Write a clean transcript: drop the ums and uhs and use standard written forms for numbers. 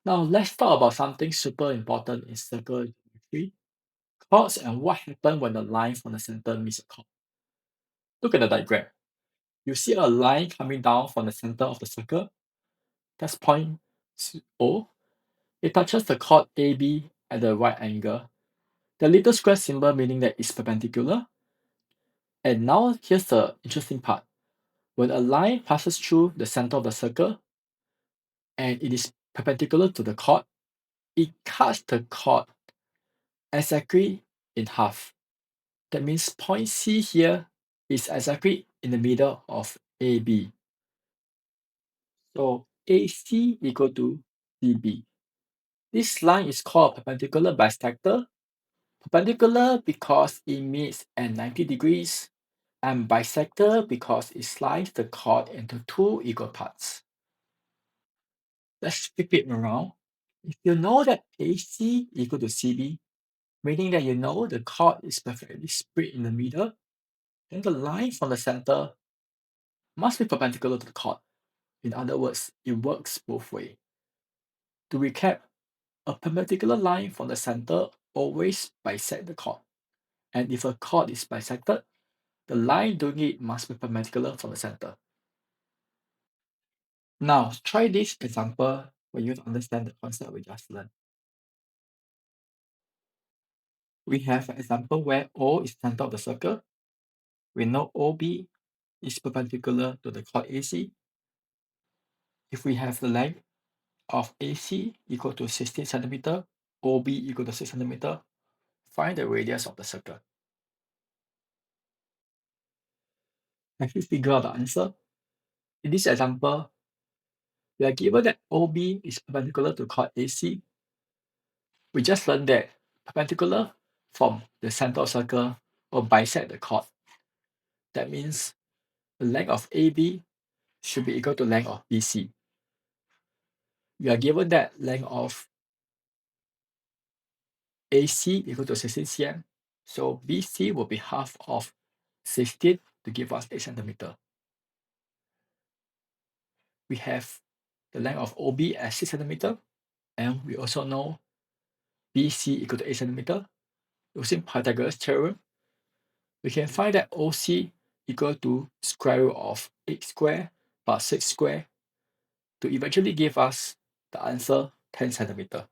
Now let's talk about something super important in circle geometry, chords and what happens when the line from the center meets a chord. Look at the diagram. You see a line coming down from the center of the circle. That's point O. It touches the chord AB at the right angle. The little square symbol meaning that it's perpendicular. And now here's the interesting part. When a line passes through the center of the circle and it is perpendicular to the chord, it cuts the chord exactly in half. That means point C here is exactly in the middle of AB. So AC equal to DB. This line is called perpendicular bisector. Perpendicular because it meets at 90 degrees, and bisector because it slices the chord into two equal parts. Let's flip it around. If you know that AC equal to CB, meaning that you know the chord is perfectly split in the middle, then the line from the center must be perpendicular to the chord. In other words, it works both ways. To recap, a perpendicular line from the center always bisects the chord. And if a chord is bisected, the line doing it must be perpendicular from the center. Now, try this example when you understand the concept we just learned. We have an example where O is the center of the circle. We know OB is perpendicular to the chord AC. If we have the length of AC equal to 16 cm, OB equal to 6 cm, find the radius of the circle. Have you figured out the answer? In this example, we are given that OB is perpendicular to chord AC. We just learned that perpendicular from the center of circle will bisect the chord. That means the length of AB should be equal to length of BC. We are given that length of AC equal to 16 cm. So BC will be half of 16 to give us 8 cm. We have the length of OB as 6 cm, and we also know BC equal to 8 cm. Using Pythagoras theorem, we can find that OC equal to square root of 8 square plus 6 square to eventually give us the answer 10 cm.